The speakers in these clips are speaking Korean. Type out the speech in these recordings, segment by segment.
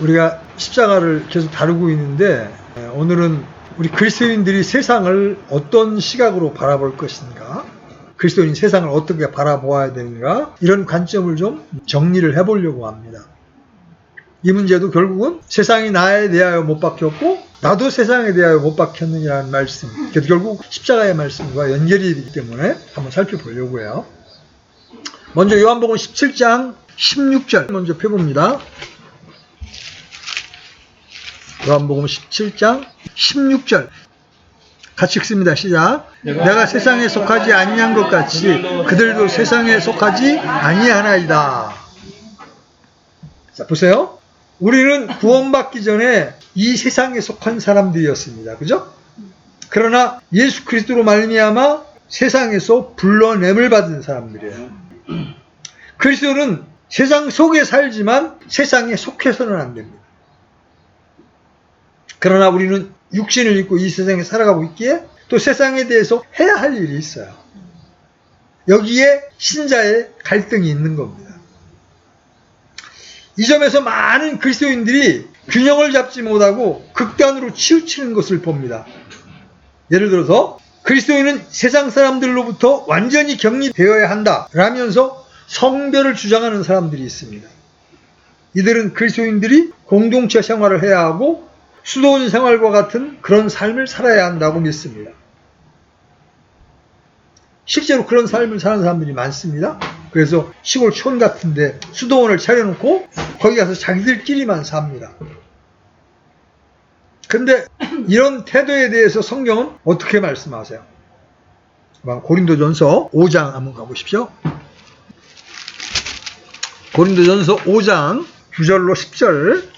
우리가 십자가를 계속 다루고 있는데 오늘은 우리 그리스도인들이 세상을 어떤 시각으로 바라볼 것인가, 그리스도인 세상을 어떻게 바라보아야 되는가, 이런 관점을 좀 정리를 해보려고 합니다. 이 문제도 결국은 세상이 나에 대하여 못 박혔고 나도 세상에 대하여 못 박혔느냐는 말씀, 결국 십자가의 말씀과 연결이 되기 때문에 한번 살펴보려고 해요. 먼저 요한복음 17장 16절 먼저 펴봅니다. 요한복음 17장 16절 같이 읽습니다. 시작. 내가 세상에 속하지 아니한 것 같이 그들도 세상에 속하지 아니하나이다. 자, 보세요. 우리는 구원받기 전에 이 세상에 속한 사람들이었습니다. 그죠? 그러나 예수 그리스도로 말미암아 세상에서 불러냄을 받은 사람들이에요. 그리스도는 세상 속에 살지만 세상에 속해서는 안 됩니다. 그러나 우리는 육신을 입고 이 세상에 살아가고 있기에 또 세상에 대해서 해야 할 일이 있어요. 여기에 신자의 갈등이 있는 겁니다. 이 점에서 많은 그리스도인들이 균형을 잡지 못하고 극단으로 치우치는 것을 봅니다. 예를 들어서 그리스도인은 세상 사람들로부터 완전히 격리되어야 한다 라면서 성별을 주장하는 사람들이 있습니다. 이들은 그리스도인들이 공동체 생활을 해야 하고 수도원 생활과 같은 그런 삶을 살아야 한다고 믿습니다. 실제로 그런 삶을 사는 사람들이 많습니다. 그래서 시골 촌 같은데 수도원을 차려놓고 거기 가서 자기들끼리만 삽니다. 근데 이런 태도에 대해서 성경은 어떻게 말씀하세요? 고린도전서 5장 한번 가보십시오. 고린도전서 5장 9절로 10절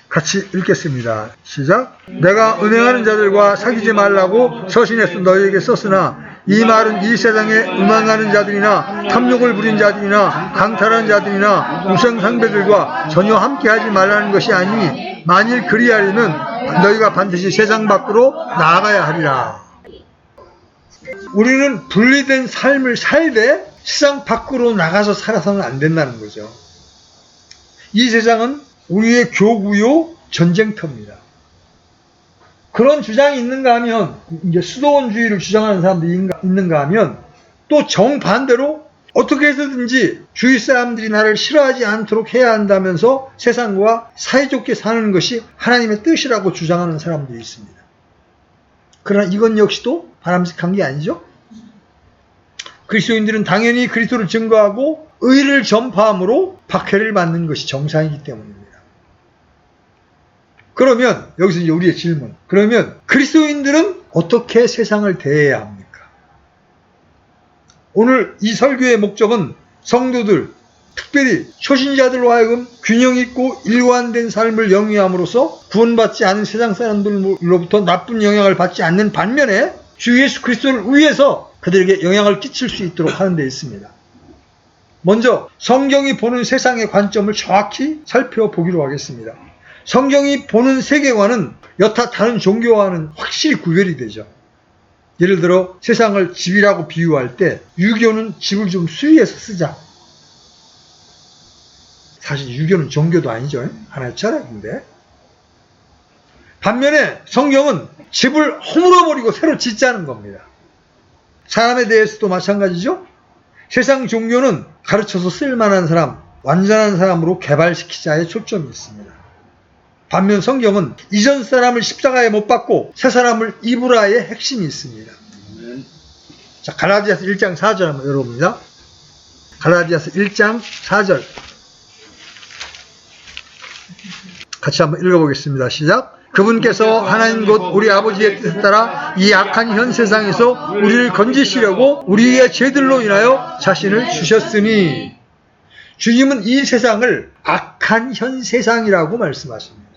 같이 읽겠습니다. 시작. 내가 은행하는 자들과 사귀지 말라고 서신해서 너희에게 썼으나 이 말은 이 세상에 음행하는 자들이나 탐욕을 부린 자들이나 강탈하는 자들이나 우상상배들과 전혀 함께하지 말라는 것이 아니니 만일 그리하려면 너희가 반드시 세상 밖으로 나아가야 하리라. 우리는 분리된 삶을 살되 세상 밖으로 나가서 살아서는 안 된다는 거죠. 이 세상은 우리의 교구요 전쟁터입니다. 그런 주장이 있는가 하면, 이제 수도원주의를 주장하는 사람들이 있는가 하면, 또 정반대로 어떻게 해서든지 주위 사람들이 나를 싫어하지 않도록 해야 한다면서 세상과 사이좋게 사는 것이 하나님의 뜻이라고 주장하는 사람들이 있습니다. 그러나 이건 역시도 바람직한 게 아니죠. 그리스도인들은 당연히 그리스도를 증거하고 의를 전파함으로 박해를 받는 것이 정상이기 때문입니다. 그러면 여기서 이제 우리의 질문. 그러면 그리스도인들은 어떻게 세상을 대해야 합니까? 오늘 이 설교의 목적은 성도들, 특별히 초신자들로 하여금 균형 있고 일관된 삶을 영위함으로써 구원받지 않은 세상 사람들로부터 나쁜 영향을 받지 않는 반면에 주 예수 그리스도를 위해서 그들에게 영향을 끼칠 수 있도록 하는 데 있습니다. 먼저 성경이 보는 세상의 관점을 정확히 살펴보기로 하겠습니다. 성경이 보는 세계관은 여타 다른 종교와는 확실히 구별이 되죠. 예를 들어 세상을 집이라고 비유할 때 유교는 집을 좀 수리해서 쓰자. 사실 유교는 종교도 아니죠. 하나의 철학인데. 반면에 성경은 집을 허물어버리고 새로 짓자는 겁니다. 사람에 대해서도 마찬가지죠. 세상 종교는 가르쳐서 쓸만한 사람, 완전한 사람으로 개발시키자에 초점이 있습니다. 반면 성경은 이전 사람을 십자가에 못 박고 새 사람을 입으라의 핵심이 있습니다. 자, 갈라디아서 1장 4절 한번 열어봅니다. 갈라디아서 1장 4절 같이 한번 읽어보겠습니다. 시작. 그분께서 하나님 곧 우리 아버지의 뜻에 따라 이 악한 현 세상에서 우리를 건지시려고 우리의 죄들로 인하여 자신을 주셨으니, 주님은 이 세상을 악한 현 세상이라고 말씀하십니다.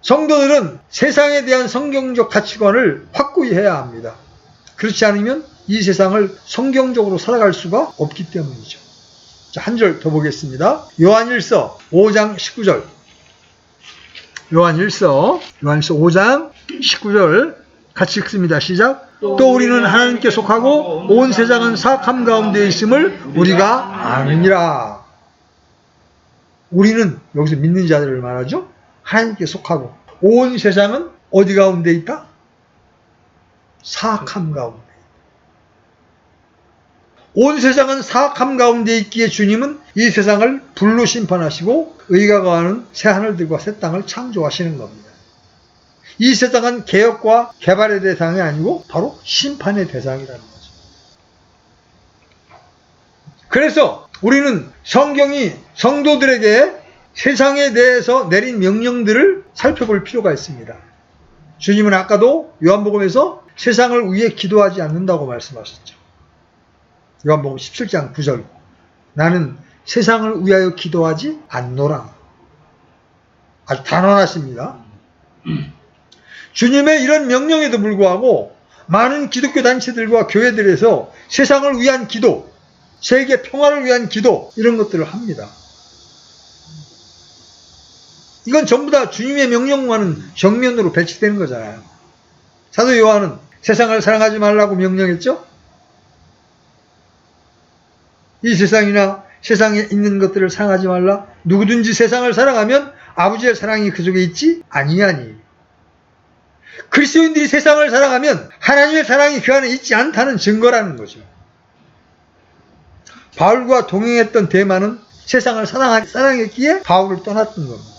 성도들은 세상에 대한 성경적 가치관을 확고히 해야 합니다. 그렇지 않으면 이 세상을 성경적으로 살아갈 수가 없기 때문이죠. 자, 한 절 더 보겠습니다. 요한일서 5장 19절. 요한일서 5장 19절 같이 읽습니다. 시작. 또 우리는 하나님께 속하고 온 세상은 사악함 가운데 있음을 우리가 아느니라. 우리는 여기서 믿는 자들을 말하죠. 하나님께 속하고 온 세상은 어디 가운데 있다? 사악함 가운데. 온 세상은 사악함 가운데 있기에 주님은 이 세상을 불로 심판하시고 의가 거하는 새하늘들과 새 땅을 창조하시는 겁니다. 이 세상은 개혁과 개발의 대상이 아니고 바로 심판의 대상이라는 거죠. 그래서 우리는 성경이 성도들에게 세상에 대해서 내린 명령들을 살펴볼 필요가 있습니다. 주님은 아까도 요한복음에서 세상을 위해 기도하지 않는다고 말씀하셨죠. 요한복음 17장 9절. 나는 세상을 위하여 기도하지 않노라. 아주 단언하십니다. 주님의 이런 명령에도 불구하고 많은 기독교 단체들과 교회들에서 세상을 위한 기도, 세계 평화를 위한 기도, 이런 것들을 합니다. 이건 전부 다 주님의 명령과는 정면으로 배치되는 거잖아요. 사도 요한은 세상을 사랑하지 말라고 명령했죠? 이 세상이나 세상에 있는 것들을 사랑하지 말라. 누구든지 세상을 사랑하면 아버지의 사랑이 그 속에 있지 아니하니. 그리스도인들이 세상을 사랑하면 하나님의 사랑이 그 안에 있지 않다는 증거라는 거죠. 바울과 동행했던 데마는 세상을 사랑했기에 바울을 떠났던 겁니다.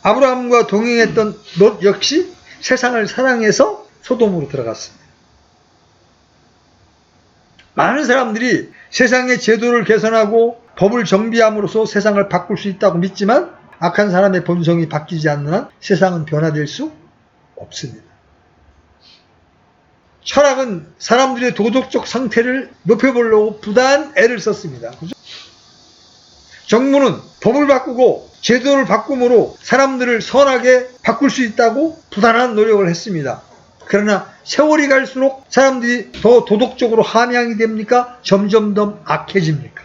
아브라함과 동행했던 롯 역시 세상을 사랑해서 소돔으로 들어갔습니다. 많은 사람들이 세상의 제도를 개선하고 법을 정비함으로써 세상을 바꿀 수 있다고 믿지만 악한 사람의 본성이 바뀌지 않는 한 세상은 변화될 수 없습니다. 철학은 사람들의 도덕적 상태를 높여보려고 부단한 애를 썼습니다. 그죠? 정부는 법을 바꾸고 제도를 바꿈으로 사람들을 선하게 바꿀 수 있다고 부단한 노력을 했습니다. 그러나 세월이 갈수록 사람들이 더 도덕적으로 함양이 됩니까? 점점 더 악해집니까?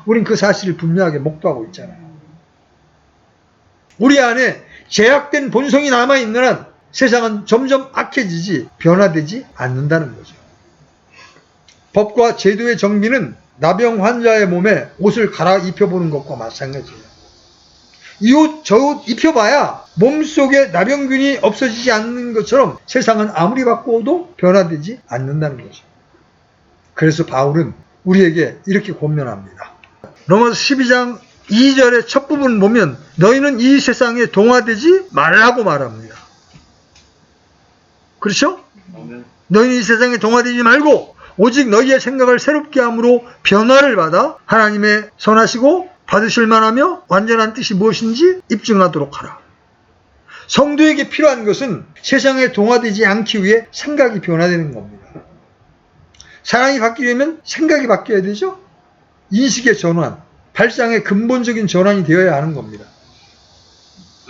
우린 그 사실을 분명하게 목도하고 있잖아요. 우리 안에 제약된 본성이 남아있는 한 세상은 점점 악해지지 변화되지 않는다는 거죠. 법과 제도의 정비는 나병 환자의 몸에 옷을 갈아입혀보는 것과 마찬가지예요. 이 옷, 저 옷 입혀봐야 몸속에 나병균이 없어지지 않는 것처럼 세상은 아무리 바꾸어도 변화되지 않는다는 거죠. 그래서 바울은 우리에게 이렇게 권면합니다. 로마서 12장 2절의 첫 부분 보면 너희는 이 세상에 동화되지 말라고 말합니다. 그렇죠? 너희는 이 세상에 동화되지 말고 오직 너희의 생각을 새롭게 함으로 변화를 받아 하나님의 선하시고 받으실 만하며 완전한 뜻이 무엇인지 입증하도록 하라. 성도에게 필요한 것은 세상에 동화되지 않기 위해 생각이 변화되는 겁니다. 사람이 바뀌려면 생각이 바뀌어야 되죠? 인식의 전환, 발상의 근본적인 전환이 되어야 하는 겁니다.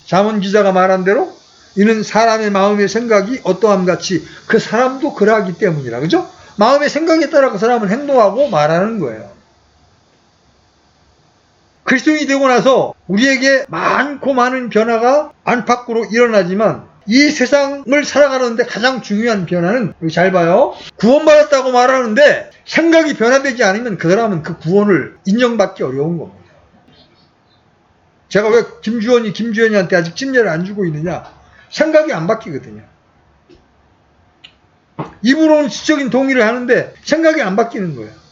잠언 기자가 말한 대로 이는 사람의 마음의 생각이 어떠함 같이 그 사람도 그러하기 때문이라. 그죠? 마음의 생각에 따라 그 사람은 행동하고 말하는 거예요. 그리스도인이 되고 나서 우리에게 많고 많은 변화가 안팎으로 일어나지만 이 세상을 살아가는데 가장 중요한 변화는, 여기 잘 봐요. 구원받았다고 말하는데 생각이 변화되지 않으면 그 사람은 그 구원을 인정받기 어려운 겁니다. 제가 왜 김주현이한테 아직 침례를 안 주고 있느냐? 생각이 안 바뀌거든요. 입으로는 지적인 동의를 하는데 생각이 안 바뀌는 거예요.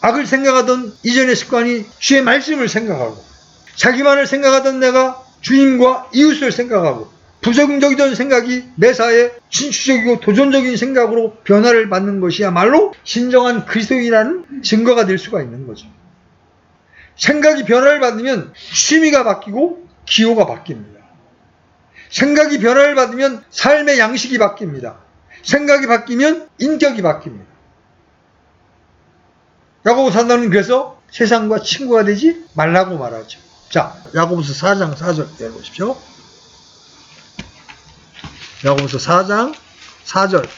악을 생각하던 이전의 습관이 주의 말씀을 생각하고, 자기만을 생각하던 내가 주님과 이웃을 생각하고, 부정적이던 생각이 매사에 진취적이고 도전적인 생각으로 변화를 받는 것이야말로 진정한 그리스도인이라는 증거가 될 수가 있는 거죠. 생각이 변화를 받으면 취미가 바뀌고 기호가 바뀝니다. 생각이 변화를 받으면 삶의 양식이 바뀝니다. 생각이 바뀌면 인격이 바뀝니다. 야고보 사도는 그래서 세상과 친구가 되지 말라고 말하죠. 자, 야고보서 4장 4절 읽어보십시오. 야고보서 4장 4절.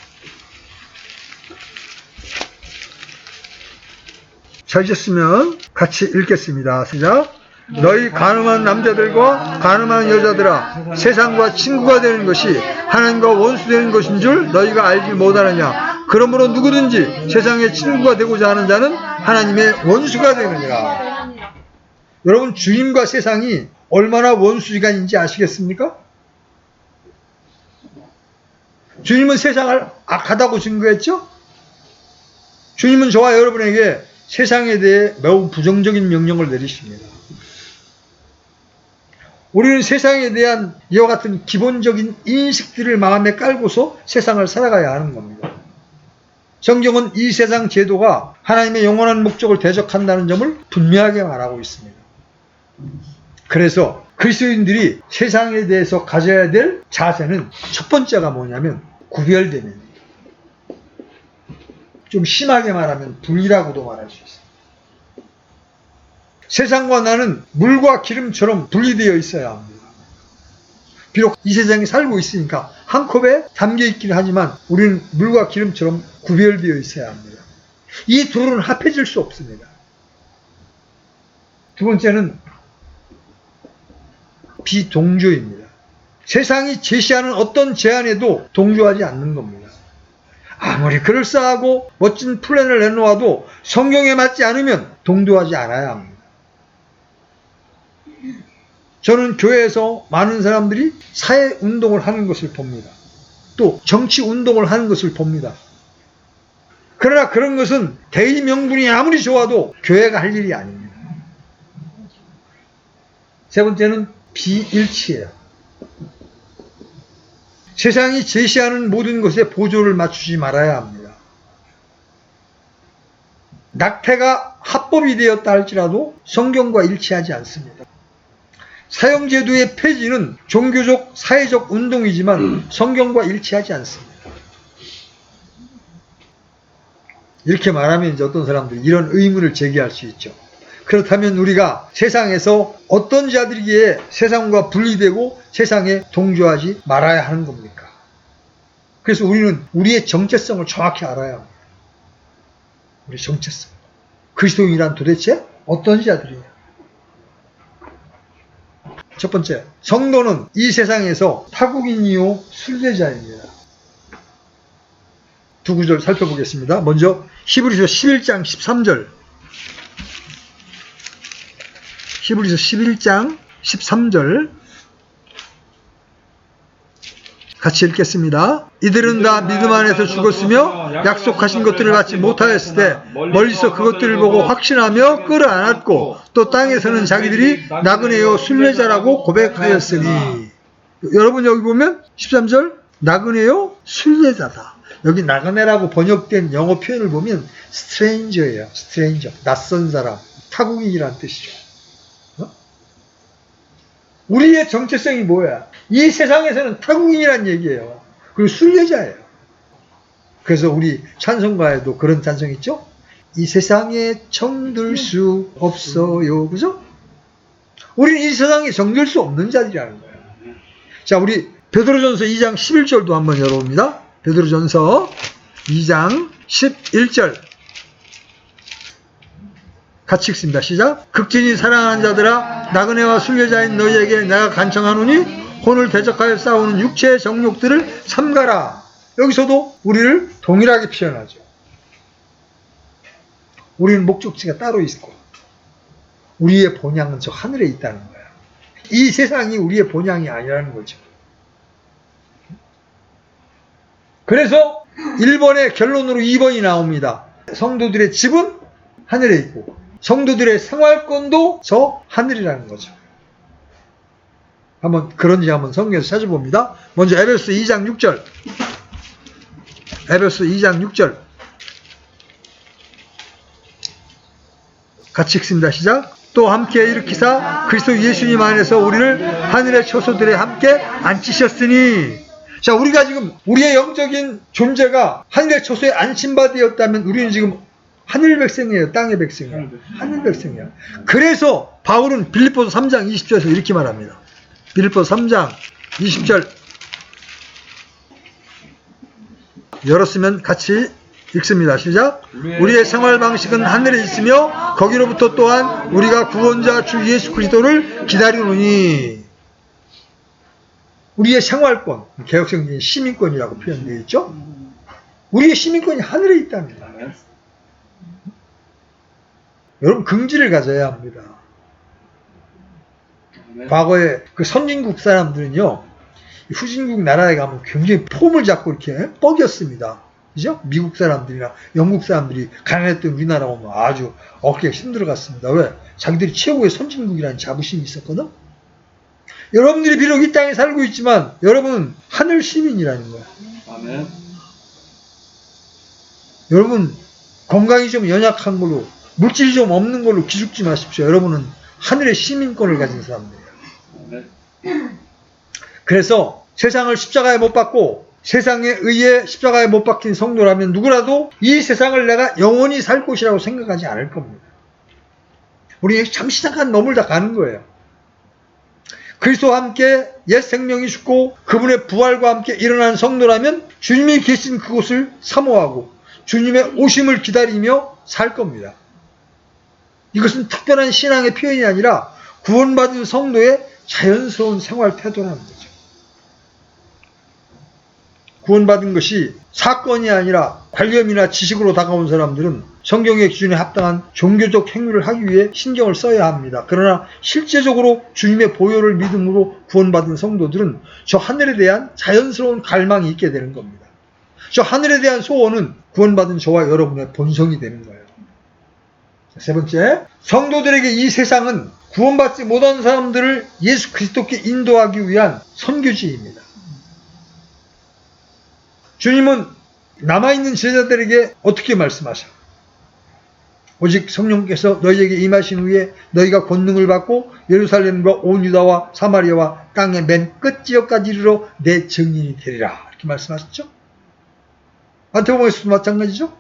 찾으셨으면 같이 읽겠습니다. 시작. 너희 간음한 남자들과 간음한 여자들아, 세상과 친구가 되는 것이 하나님과 원수되는 것인 줄 너희가 알지 못하느냐. 그러므로 누구든지 세상의 친구가 되고자 하는 자는 하나님의 원수가 되느니라. 여러분, 주님과 세상이 얼마나 원수지간인지 아시겠습니까? 주님은 세상을 악하다고 증거했죠? 주님은 저와 여러분에게 세상에 대해 매우 부정적인 명령을 내리십니다. 우리는 세상에 대한 이와 같은 기본적인 인식들을 마음에 깔고서 세상을 살아가야 하는 겁니다. 성경은 이 세상 제도가 하나님의 영원한 목적을 대적한다는 점을 분명하게 말하고 있습니다. 그래서 그리스도인들이 세상에 대해서 가져야 될 자세는 첫 번째가 뭐냐면 구별됨입니다. 좀 심하게 말하면 분리라고도 말할 수 있습니다. 세상과 나는 물과 기름처럼 분리되어 있어야 합니다. 비록 이 세상에 살고 있으니까 한 컵에 담겨 있긴 하지만 우리는 물과 기름처럼 구별되어 있어야 합니다. 이 둘은 합해질 수 없습니다. 두 번째는 비동조입니다. 세상이 제시하는 어떤 제안에도 동조하지 않는 겁니다. 아무리 그럴싸하고 멋진 플랜을 내놓아도 성경에 맞지 않으면 동조하지 않아야 합니다. 저는 교회에서 많은 사람들이 사회운동을 하는 것을 봅니다. 또 정치운동을 하는 것을 봅니다. 그러나 그런 것은 대의 명분이 아무리 좋아도 교회가 할 일이 아닙니다. 세 번째는 비일치예요. 세상이 제시하는 모든 것에 보조를 맞추지 말아야 합니다. 낙태가 합법이 되었다 할지라도 성경과 일치하지 않습니다. 사형제도의 폐지는 종교적, 사회적 운동이지만 성경과 일치하지 않습니다. 이렇게 말하면 이제 어떤 사람들이 이런 의문을 제기할 수 있죠. 그렇다면 우리가 세상에서 어떤 자들이기에 세상과 분리되고 세상에 동조하지 말아야 하는 겁니까? 그래서 우리는 우리의 정체성을 정확히 알아야 합니다. 우리 정체성. 그리스도인이란 도대체 어떤 자들이냐? 첫 번째, 성도는 이 세상에서 타국인이요 순례자입니다. 두 구절 살펴보겠습니다. 먼저 히브리서 11장 13절. 히브리서 11장 13절 같이 읽겠습니다. 이들은 다 믿음 안에서 죽었으며 약속하신 것들을 받지 못하였을 때 멀리서 그것들을 보고 확신하며 끌어안았고 또 땅에서는 자기들이 나그네요 순례자라고 고백하였으니. 여러분 여기 보면 13절 나그네요 순례자다. 여기 나그네라고 번역된 영어 표현을 보면 stranger예요. stranger, 낯선 사람, 타국인이란 뜻이죠. 우리의 정체성이 뭐야? 이 세상에서는 타국인이란 얘기예요. 그리고 순례자예요. 그래서 우리 찬송가에도 그런 찬송 있죠? 이 세상에 정들 수 없어요. 그죠? 우리는 이 세상에 정들 수 없는 자들이라는 거예요. 자, 우리 베드로전서 2장 11절도 한번 열어봅니다. 베드로전서 2장 11절 같이 읽습니다. 시작. 극진히 사랑하는 자들아 나그네와 순례자인 너희에게 내가 간청하노니 혼을 대적하여 싸우는 육체의 정욕들을 삼가라. 여기서도 우리를 동일하게 표현하죠. 우리는 목적지가 따로 있고 우리의 본향은 저 하늘에 있다는 거야. 이 세상이 우리의 본향이 아니라는 거죠. 그래서 1번의 결론으로 2번이 나옵니다. 성도들의 집은 하늘에 있고 성도들의 생활권도 저 하늘이라는 거죠. 그런지 한번 성경에서 찾아봅니다. 먼저 에베소 2장 6절. 에베소 2장 6절. 같이 읽습니다. 시작. 또 함께 일으키사 그리스도 예수님 안에서 우리를 하늘의 처소들에 함께 앉히셨으니. 자, 우리가 지금 우리의 영적인 존재가 하늘의 처소에 안심받았다면 우리는 지금 하늘 백성이에요. 땅의 백성이에요. 하늘 백성이에요. 그래서 바울은 빌립보서 3장 20절에서 이렇게 말합니다. 빌립보서 3장 20절 열었으면 같이 읽습니다. 시작. 우리의 생활 방식은 하늘에 있으며 거기로부터 또한 우리가 구원자 주 예수 그리스도를 기다리노니. 우리의 생활권, 개혁성경에 시민권이라고 표현되어 있죠. 우리의 시민권이 하늘에 있답니다. 여러분, 긍지를 가져야 합니다. 과거에 그 선진국 사람들은요, 후진국 나라에 가면 굉장히 폼을 잡고 이렇게 뻐겼습니다. 그죠? 미국 사람들이나 영국 사람들이 가난했던 우리나라 오면 아주 어깨가 힘들어갔습니다. 왜? 자기들이 최고의 선진국이라는 자부심이 있었거든? 여러분들이 비록 이 땅에 살고 있지만 여러분은 하늘 시민이라는 거야. 아멘. 여러분, 건강이 좀 연약한 걸로, 물질이 좀 없는 걸로 기죽지 마십시오. 여러분은 하늘의 시민권을 가진 사람들이에요. 아멘. 그래서 세상을 십자가에 못 박고 세상에 의해 십자가에 못 박힌 성도라면 누구라도 이 세상을 내가 영원히 살 곳이라고 생각하지 않을 겁니다. 우리 잠시 잠깐 머물다 가는 거예요. 그리스도와 함께 옛 생명이 죽고 그분의 부활과 함께 일어난 성도라면 주님이 계신 그곳을 사모하고 주님의 오심을 기다리며 살 겁니다. 이것은 특별한 신앙의 표현이 아니라 구원받은 성도의 자연스러운 생활 태도라는 거죠. 구원받은 것이 사건이 아니라 관념이나 지식으로 다가온 사람들은 성경의 기준에 합당한 종교적 행위를 하기 위해 신경을 써야 합니다. 그러나 실제적으로 주님의 보혈을 믿음으로 구원받은 성도들은 저 하늘에 대한 자연스러운 갈망이 있게 되는 겁니다. 저 하늘에 대한 소원은 구원받은 저와 여러분의 본성이 되는 거예요. 세 번째, 성도들에게 이 세상은 구원받지 못한 사람들을 예수 그리스도께 인도하기 위한 선교지입니다. 주님은 남아있는 제자들에게 어떻게 말씀하셔? 오직 성령께서 너희에게 임하신 후에 너희가 권능을 받고 예루살렘과 온 유다와 사마리아와 땅의 맨 끝지역까지 이르러 내 증인이 되리라. 이렇게 말씀하셨죠? 마태복음에서도 마찬가지죠?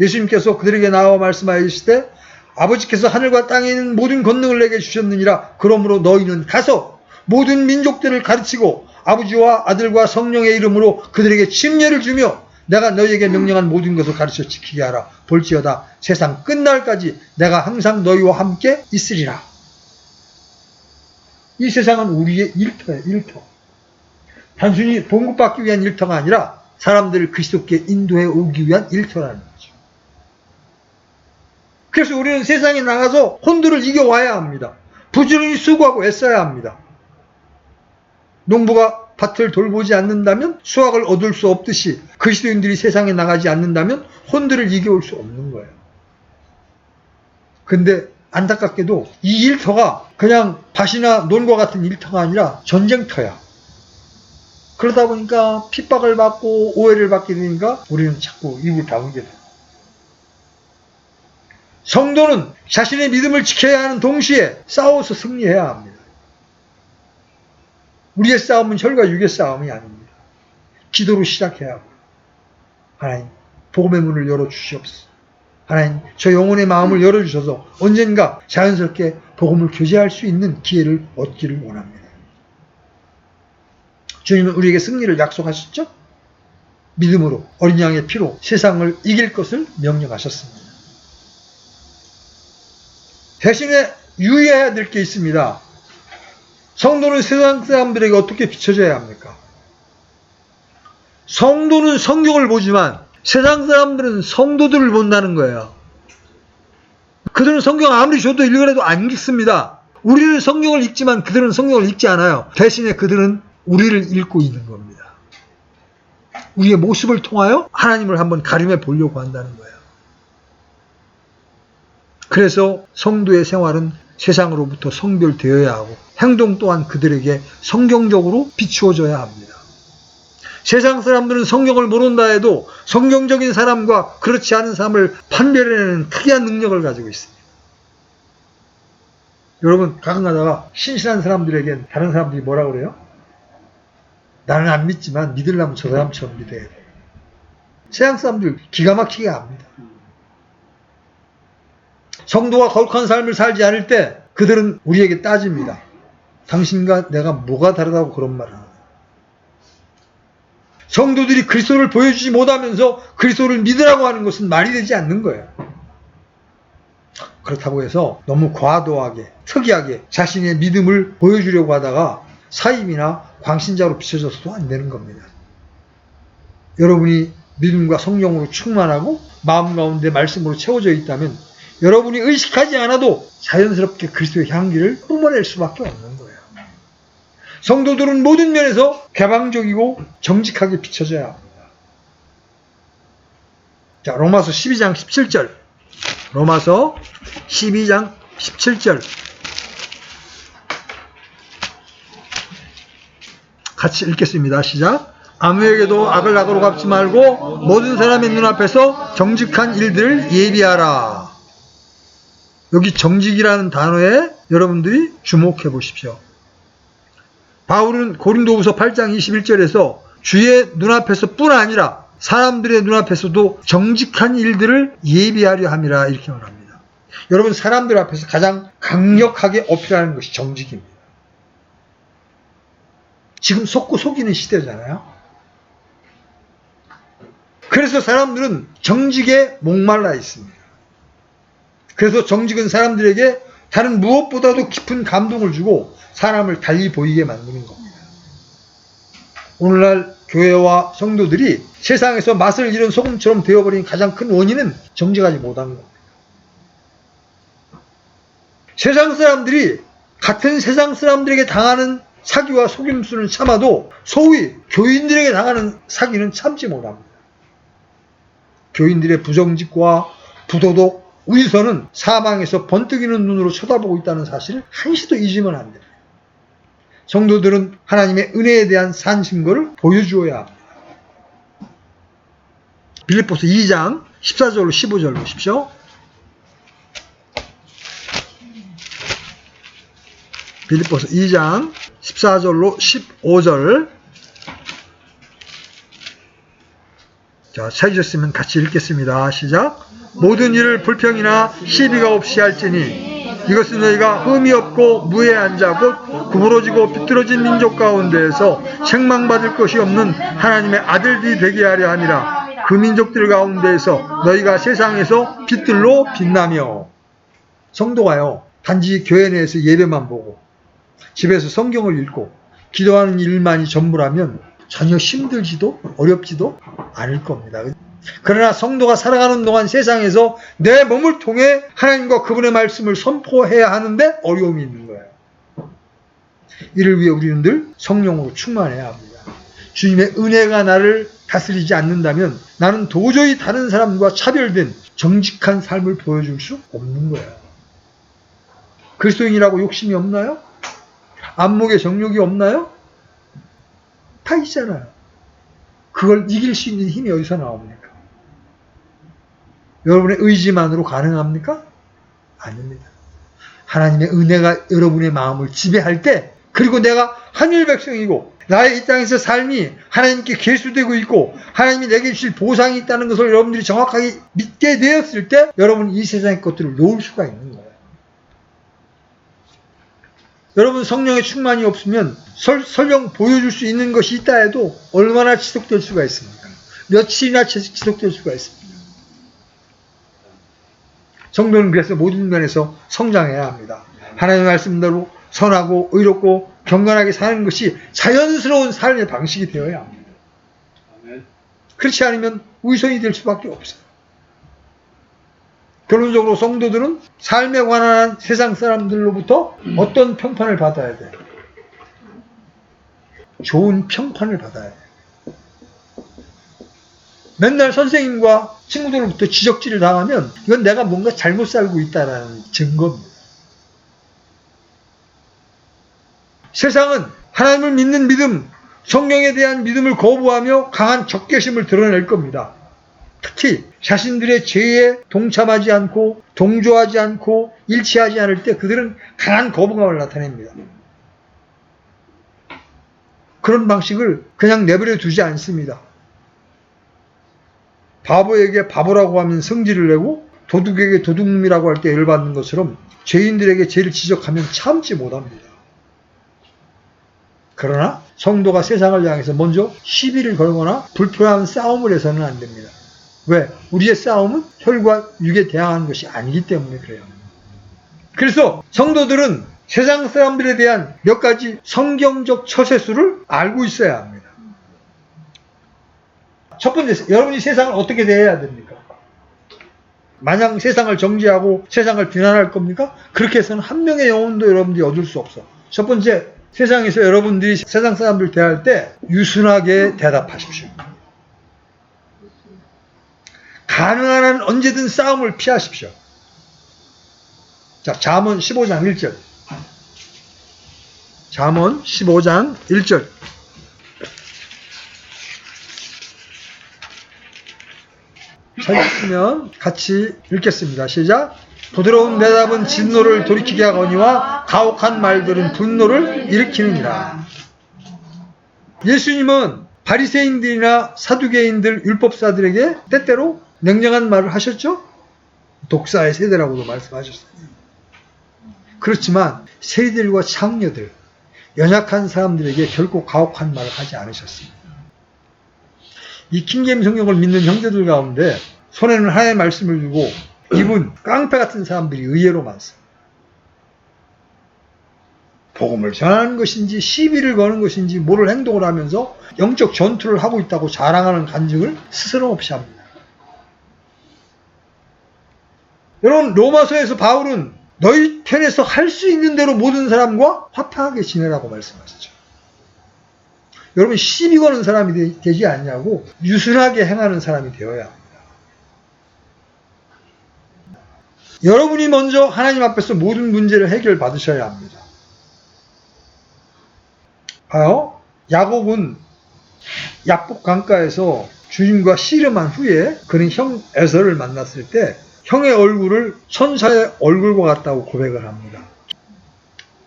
예수님께서 그들에게 나와 말씀하시되 아버지께서 하늘과 땅에 있는 모든 권능을 내게 주셨느니라. 그러므로 너희는 가서 모든 민족들을 가르치고 아버지와 아들과 성령의 이름으로 그들에게 침례를 주며 내가 너희에게 명령한 모든 것을 가르쳐 지키게 하라. 볼지어다 세상 끝날까지 내가 항상 너희와 함께 있으리라. 이 세상은 우리의 일터예요. 일터. 단순히 봉급받기 위한 일터가 아니라 사람들을 그리스도께 인도해 오기 위한 일터라는 거죠. 그래서 우리는 세상에 나가서 혼들을 이겨와야 합니다. 부지런히 수고하고 애써야 합니다. 농부가 밭을 돌보지 않는다면 수확을 얻을 수 없듯이 그리스도인들이 세상에 나가지 않는다면 혼들을 이겨올 수 없는 거예요. 근데 안타깝게도 이 일터가 그냥 밭이나 논과 같은 일터가 아니라 전쟁터야. 그러다 보니까 핍박을 받고 오해를 받게 되니까 우리는 자꾸 입을 다물게 돼요. 성도는 자신의 믿음을 지켜야 하는 동시에 싸워서 승리해야 합니다. 우리의 싸움은 혈과 육의 싸움이 아닙니다. 기도로 시작해야 하고 하나님 복음의 문을 열어주시옵소서. 하나님 저 영혼의 마음을 열어주셔서 언젠가 자연스럽게 복음을 교제할 수 있는 기회를 얻기를 원합니다. 주님은 우리에게 승리를 약속하셨죠? 믿음으로 어린 양의 피로 세상을 이길 것을 명령하셨습니다. 대신에 유의해야 될 게 있습니다. 성도는 세상 사람들에게 어떻게 비춰져야 합니까? 성도는 성경을 보지만 세상 사람들은 성도들을 본다는 거예요. 그들은 성경 아무리 줘도 읽으라도 안 읽습니다. 우리는 성경을 읽지만 그들은 성경을 읽지 않아요. 대신에 그들은 우리를 읽고 있는 겁니다. 우리의 모습을 통하여 하나님을 한번 가림해 보려고 한다는 거예요. 그래서 성도의 생활은 세상으로부터 성별되어야 하고 행동 또한 그들에게 성경적으로 비추어져야 합니다. 세상 사람들은 성경을 모른다 해도 성경적인 사람과 그렇지 않은 사람을 판별해내는 특이한 능력을 가지고 있습니다. 여러분 가끔 가다가 신실한 사람들에겐 다른 사람들이 뭐라고 그래요? 나는 안 믿지만 믿으려면 저 사람처럼 믿어야 돼. 세상 사람들 기가 막히게 압니다. 성도가 거룩한 삶을 살지 않을 때 그들은 우리에게 따집니다. 당신과 내가 뭐가 다르다고 그런 말을 하는. 성도들이 그리스도를 보여주지 못하면서 그리스도를 믿으라고 하는 것은 말이 되지 않는 거예요. 그렇다고 해서 너무 과도하게 특이하게 자신의 믿음을 보여주려고 하다가 사임이나 광신자로 비춰져서도 안 되는 겁니다. 여러분이 믿음과 성령으로 충만하고 마음 가운데 말씀으로 채워져 있다면 여러분이 의식하지 않아도 자연스럽게 그리스도의 향기를 뿜어낼 수밖에 없는 거예요. 성도들은 모든 면에서 개방적이고 정직하게 비춰져야 합니다. 자, 로마서 12장 17절. 로마서 12장 17절. 같이 읽겠습니다. 시작. 아무에게도 악을 악으로 갚지 말고 모든 사람의 눈앞에서 정직한 일들을 예비하라. 여기 정직이라는 단어에 여러분들이 주목해 보십시오. 바울은 고린도후서 8장 21절에서 주의 눈앞에서 뿐 아니라 사람들의 눈앞에서도 정직한 일들을 예비하려 함이라 이렇게 말합니다. 여러분, 사람들 앞에서 가장 강력하게 어필하는 것이 정직입니다. 지금 속고 속이는 시대잖아요. 그래서 사람들은 정직에 목말라 있습니다. 그래서 정직은 사람들에게 다른 무엇보다도 깊은 감동을 주고 사람을 달리 보이게 만드는 겁니다. 오늘날 교회와 성도들이 세상에서 맛을 잃은 소금처럼 되어버린 가장 큰 원인은 정직하지 못한 겁니다. 세상 사람들이 같은 세상 사람들에게 당하는 사기와 속임수는 참아도 소위 교인들에게 당하는 사기는 참지 못합니다. 교인들의 부정직과 부도덕, 위선은 사망에서 번뜩이는 눈으로 쳐다보고 있다는 사실을 한시도 잊으면 안 됩니다. 성도들은 하나님의 은혜에 대한 산 증거를 보여주어야 합니다. 빌립보서 2장 14절로 15절 보십시오. 빌립보서 2장 14절로 15절. 자, 찾으셨으면 같이 읽겠습니다. 시작. 모든 일을 불평이나 시비가 없이 할지니 이것은 너희가 흠이 없고 무해한 자 곧 구부러지고 비뚤어진 민족 가운데에서 책망받을 것이 없는 하나님의 아들들이 되게 하려 함이라. 그 민족들 가운데에서 너희가 세상에서 빛들로 빛나며. 성도가요, 단지 교회 내에서 예배만 보고 집에서 성경을 읽고 기도하는 일만이 전부라면 전혀 힘들지도 어렵지도 않을 겁니다. 그러나 성도가 살아가는 동안 세상에서 내 몸을 통해 하나님과 그분의 말씀을 선포해야 하는데 어려움이 있는 거예요. 이를 위해 우리는 늘 성령으로 충만해야 합니다. 주님의 은혜가 나를 다스리지 않는다면 나는 도저히 다른 사람과 차별된 정직한 삶을 보여줄 수 없는 거예요. 그리스도인이라고 욕심이 없나요? 안목에 정욕이 없나요? 다 있잖아요. 그걸 이길 수 있는 힘이 어디서 나옵니까? 여러분의 의지만으로 가능합니까? 아닙니다. 하나님의 은혜가 여러분의 마음을 지배할 때, 그리고 내가 하늘 백성이고 나의 이 땅에서 삶이 하나님께 계수되고 있고 하나님이 내게 주실 보상이 있다는 것을 여러분들이 정확하게 믿게 되었을 때 여러분 이 세상의 것들을 놓을 수가 있는 거예요. 여러분 성령의 충만이 없으면 설령 보여줄 수 있는 것이 있다 해도 얼마나 지속될 수가 있습니까? 며칠이나 지속될 수가 있습니다. 성도는 그래서 모든 면에서 성장해야 합니다. 하나님의 말씀대로 선하고 의롭고 경건하게 사는 것이 자연스러운 삶의 방식이 되어야 합니다. 그렇지 않으면 위선이 될 수밖에 없어요. 결론적으로 성도들은 삶에 관한 세상 사람들로부터 어떤 평판을 받아야 돼요? 좋은 평판을 받아야 돼요. 맨날 선생님과 친구들로부터 지적질을 당하면 이건 내가 뭔가 잘못 살고 있다는 증거입니다. 세상은 하나님을 믿는 믿음, 성령에 대한 믿음을 거부하며 강한 적개심을 드러낼 겁니다. 특히 자신들의 죄에 동참하지 않고 동조하지 않고 일치하지 않을 때 그들은 강한 거부감을 나타냅니다. 그런 방식을 그냥 내버려 두지 않습니다. 바보에게 바보라고 하면 성질을 내고 도둑에게 도둑놈이라고 할 때 열받는 것처럼 죄인들에게 죄를 지적하면 참지 못합니다. 그러나 성도가 세상을 향해서 먼저 시비를 걸거나 불필요한 싸움을 해서는 안 됩니다. 왜? 우리의 싸움은 혈과 육에 대항하는 것이 아니기 때문에 그래요. 그래서 성도들은 세상 사람들에 대한 몇 가지 성경적 처세수를 알고 있어야 합니다. 첫 번째, 여러분이 세상을 어떻게 대해야 됩니까? 마냥 세상을 정죄하고 세상을 비난할 겁니까? 그렇게 해서는 한 명의 영혼도 여러분들이 얻을 수 없어. 첫 번째, 세상에서 여러분들이 세상 사람들 대할 때 유순하게 대답하십시오. 가능한 한 언제든 싸움을 피하십시오. 자, 잠언 15장 1절. 잠언 15장 1절. 찾으시면 같이 읽겠습니다. 시작. 부드러운 대답은 진노를 돌이키게 하거니와 가혹한 말들은 분노를 일으키느니라. 예수님은 바리새인들이나 사두개인들, 율법사들에게 때때로 냉정한 말을 하셨죠? 독사의 세대라고도 말씀하셨어요. 그렇지만 세리들과 창녀들, 연약한 사람들에게 결코 가혹한 말을 하지 않으셨습니다. 이 킹제임 성경을 믿는 형제들 가운데 손에는 하나님의 말씀을 주고 입은 깡패 같은 사람들이 의외로 많습니다. 복음을 전하는 것인지 시비를 거는 것인지 모를 행동을 하면서 영적 전투를 하고 있다고 자랑하는 간증을 스스럼 없이 합니다. 여러분, 로마서에서 바울은 너희 편에서 할 수 있는 대로 모든 사람과 화평하게 지내라고 말씀하시죠. 여러분, 시비 거는 사람이 되지 않냐고 유순하게 행하는 사람이 되어야 합니다. 여러분이 먼저 하나님 앞에서 모든 문제를 해결받으셔야 합니다. 봐요. 야곱은 야복 강가에서 주님과 씨름한 후에 그는 형 에서를 만났을 때 형의 얼굴을 천사의 얼굴과 같다고 고백을 합니다.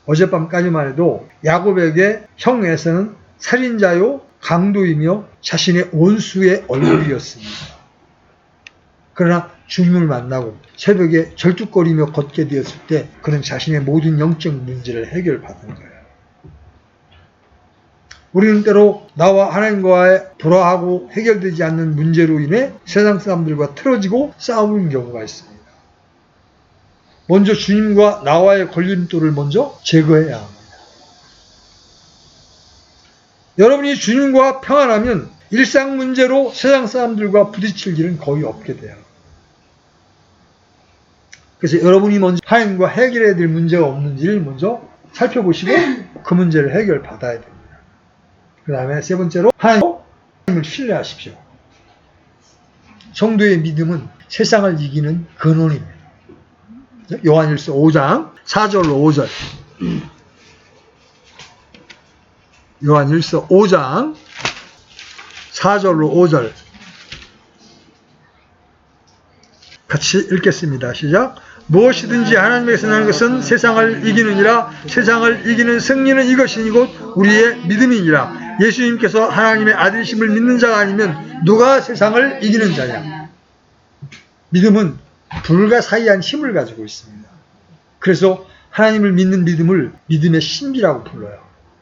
어젯밤까지만 해도 야곱에게 형 에서는 살인자요 강도이며 자신의 원수의 얼굴이었습니다. 그러나 주님을 만나고 새벽에 절뚝거리며 걷게 되었을 때 그는 자신의 모든 영적 문제를 해결받은 거예요. 우리는 때로 나와 하나님과의 불화하고 해결되지 않는 문제로 인해 세상 사람들과 틀어지고 싸우는 경우가 있습니다. 먼저 주님과 나와의 걸림돌을 먼저 제거해야 합니다. 여러분이 주님과 평안하면 일상 문제로 세상 사람들과 부딪힐 일은 거의 없게 돼요. 그래서 여러분이 먼저 하나님과 해결해야 될 문제가 없는지를 먼저 살펴보시고 그 문제를 해결받아야 됩니다. 그 다음에 세 번째로 하나님을 신뢰하십시오. 성도의 믿음은 세상을 이기는 근원입니다. 요한일서 5장 4절로 5절. 요한일서 5장 4절로 5절 같이 읽겠습니다. 시작. 무엇이든지 하나님에게서 나는 것은 세상을 이기느니라. 세상을 이기는 승리는 이것이니 곧 우리의 믿음이니라. 예수님께서 하나님의 아들이심을 믿는 자가 아니면 누가 세상을 이기는 자냐. 믿음은 불가사의한 힘을 가지고 있습니다. 그래서 하나님을 믿는 믿음을 믿음의 신비라고 불러요.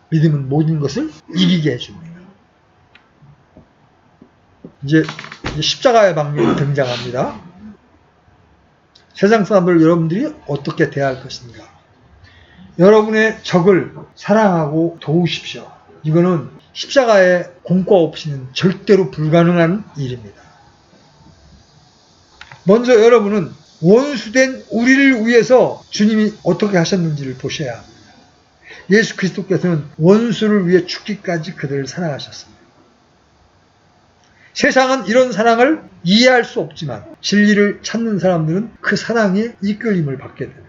믿음은 모든 것을 이기게 해줍니다. 이제 십자가의 방면이 등장합니다. 세상 사람들 여러분들이 어떻게 대할 것인가? 여러분의 적을 사랑하고 도우십시오. 이거는 십자가의 공과 없이는 절대로 불가능한 일입니다. 먼저 여러분은 원수된 우리를 위해서 주님이 어떻게 하셨는지를 보셔야 합니다. 예수 그리스도께서는 원수를 위해 죽기까지 그들을 사랑하셨습니다. 세상은 이런 사랑을 이해할 수 없지만 진리를 찾는 사람들은 그 사랑에 이끌림을 받게 됩니다.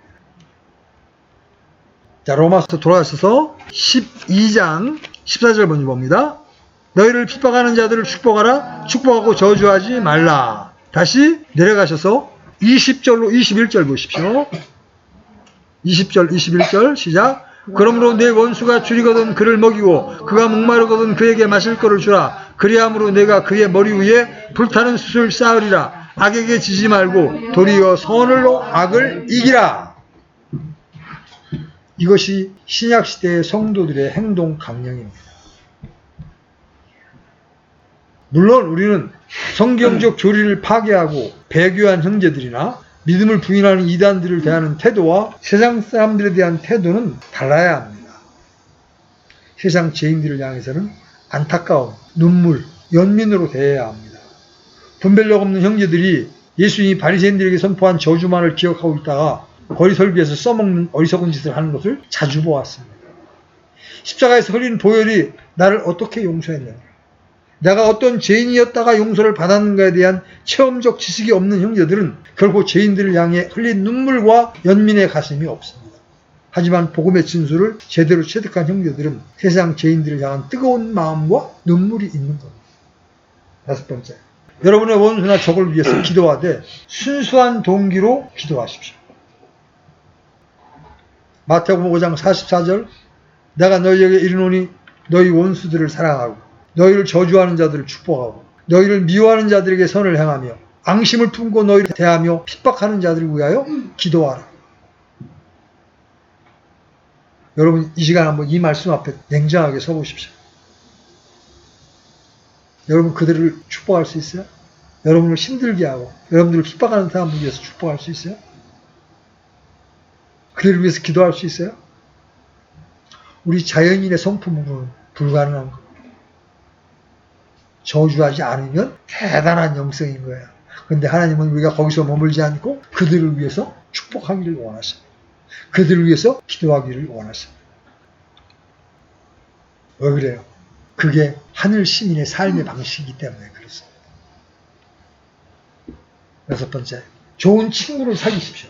자, 로마서 돌아가셔서 12장 14절 먼저 봅니다. 너희를 핍박하는 자들을 축복하라. 축복하고 저주하지 말라. 다시 내려가셔서 20절로 21절 보십시오. 20절 21절 시작. 그러므로 내 원수가 줄이거든 그를 먹이고 그가 목마르거든 그에게 마실 것을 주라. 그리함으로 내가 그의 머리 위에 불타는 숯을 쌓으리라. 악에게 지지 말고 도리어 선을로 악을 이기라. 이것이 신약시대의 성도들의 행동 강령입니다. 물론 우리는 성경적 조리를 파괴하고 배교한 형제들이나 믿음을 부인하는 이단들을 대하는 태도와 세상 사람들에 대한 태도는 달라야 합니다. 세상 죄인들을 향해서는 안타까움, 눈물, 연민으로 대해야 합니다. 분별력 없는 형제들이 예수님이 바리새인들에게 선포한 저주만을 기억하고 있다가 거리 설교에서 써먹는 어리석은 짓을 하는 것을 자주 보았습니다. 십자가에서 흘린 보혈이 나를 어떻게 용서했는가? 내가 어떤 죄인이었다가 용서를 받았는가에 대한 체험적 지식이 없는 형제들은 결코 죄인들을 향해 흘린 눈물과 연민의 가슴이 없습니다. 하지만 복음의 진술을 제대로 체득한 형제들은 세상 죄인들을 향한 뜨거운 마음과 눈물이 있는 겁니다. 5번째, 여러분의 원수나 적을 위해서 기도하되 순수한 동기로 기도하십시오. 마태복음 5장 44절, 내가 너희에게 이르노니 너희 원수들을 사랑하고 너희를 저주하는 자들을 축복하고 너희를 미워하는 자들에게 선을 행하며 앙심을 품고 너희를 대하며 핍박하는 자들을 위하여 기도하라. 여러분 이 시간 한번 이 말씀 앞에 냉정하게 서보십시오. 여러분 그들을 축복할 수 있어요? 여러분을 힘들게 하고 여러분들을 핍박하는 사람들 위해서 축복할 수 있어요? 그들을 위해서 기도할 수 있어요? 우리 자연인의 성품으로는 불가능한 겁니다. 저주하지 않으면 대단한 영성인 거예요. 그런데 하나님은 우리가 거기서 머물지 않고 그들을 위해서 축복하기를 원하십니다. 그들을 위해서 기도하기를 원하십니다. 왜 그래요? 그게 하늘 시민의 삶의 방식이기 때문에 그렇습니다. 6번째, 좋은 친구를 사귀십시오.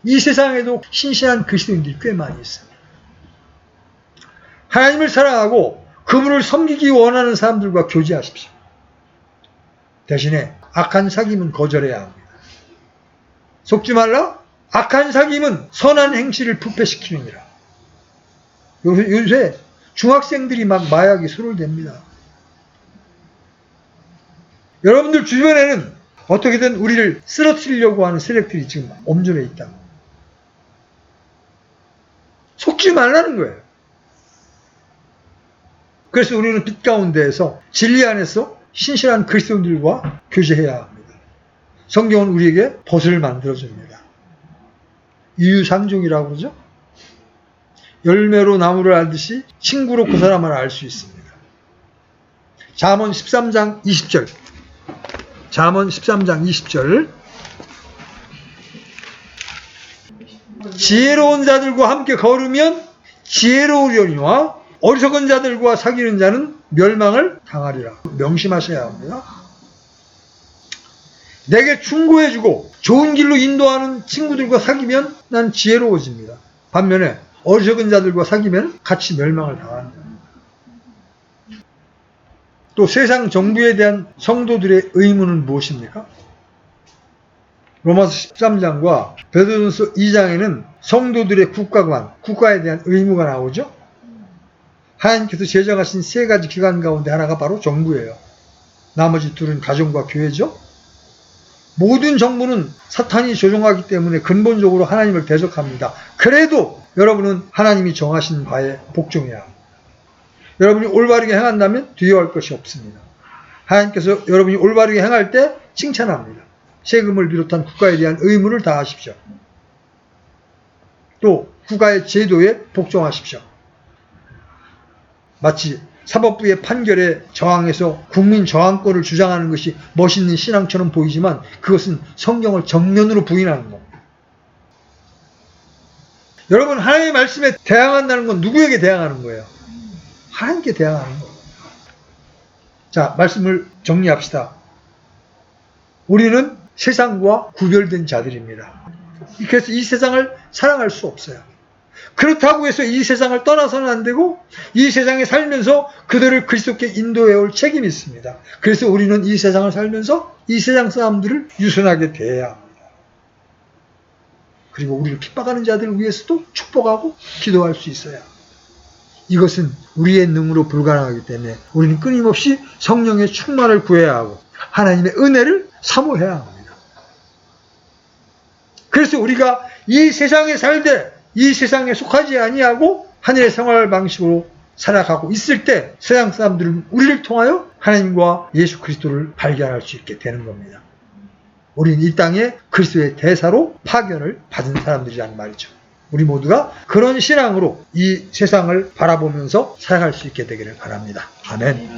이 세상에도 신실한 그리스도인들이 꽤 많이 있습니다. 하나님을 사랑하고 그분을 섬기기 원하는 사람들과 교제하십시오. 대신에 악한 사귐은 거절해야 합니다. 속지 말라? 악한 사귐은 선한 행실을 부패시키느니라. 요새 중학생들이 막 마약에 손을 댑니다. 여러분들 주변에는 어떻게든 우리를 쓰러뜨리려고 하는 세력들이 지금 엄존해 있다. 속지 말라는 거예요. 그래서 우리는 빛 가운데에서 진리 안에서 신실한 그리스도인들과 교제해야 합니다. 성경은 우리에게 벗을 만들어줍니다. 이유상종이라고 그러죠? 열매로 나무를 알듯이 친구로 그 사람을 알 수 있습니다. 잠언 13장 20절. 잠언 13장 20절. 지혜로운 자들과 함께 걸으면 지혜로우려니와 어리석은 자들과 사귀는 자는 멸망을 당하리라. 명심하셔야 합니다. 내게 충고해주고 좋은 길로 인도하는 친구들과 사귀면 난 지혜로워집니다. 반면에 어리석은 자들과 사귀면 같이 멸망을 당합니다. 또 세상 정부에 대한 성도들의 의무는 무엇입니까? 로마서 13장과 베드로전서 2장에는 성도들의 국가관, 국가에 대한 의무가 나오죠. 하나님께서 제정하신 세 가지 기관 가운데 하나가 바로 정부예요. 나머지 둘은 가정과 교회죠. 모든 정부는 사탄이 조종하기 때문에 근본적으로 하나님을 대적합니다. 그래도 여러분은 하나님이 정하신 바에 복종해야 합니다. 여러분이 올바르게 행한다면 두려워할 것이 없습니다. 하나님께서 여러분이 올바르게 행할 때 칭찬합니다. 세금을 비롯한 국가에 대한 의무를 다하십시오. 또 국가의 제도에 복종하십시오. 마치 사법부의 판결에 저항해서 국민 저항권을 주장하는 것이 멋있는 신앙처럼 보이지만 그것은 성경을 정면으로 부인하는 겁니다. 여러분 하나님의 말씀에 대항한다는 건 누구에게 대항하는 거예요? 하나님께 대항하는 거예요. 자, 말씀을 정리합시다. 우리는 세상과 구별된 자들입니다. 그래서 이 세상을 사랑할 수 없어요. 그렇다고 해서 이 세상을 떠나서는 안 되고 이 세상에 살면서 그들을 그리스도께 인도해올 책임이 있습니다. 그래서 우리는 이 세상을 살면서 이 세상 사람들을 유순하게 대해야 합니다. 그리고 우리를 핍박하는 자들을 위해서도 축복하고 기도할 수 있어야 합니다. 이것은 우리의 능으로 불가능하기 때문에 우리는 끊임없이 성령의 충만을 구해야 하고 하나님의 은혜를 사모해야 합니다. 그래서 우리가 이 세상에 살되 이 세상에 속하지 아니하고 하늘의 생활 방식으로 살아가고 있을 때 세상 사람들은 우리를 통하여 하나님과 예수 그리스도를 발견할 수 있게 되는 겁니다. 우리는 이 땅에 그리스도의 대사로 파견을 받은 사람들이란 말이죠. 우리 모두가 그런 신앙으로 이 세상을 바라보면서 살아갈 수 있게 되기를 바랍니다. 아멘.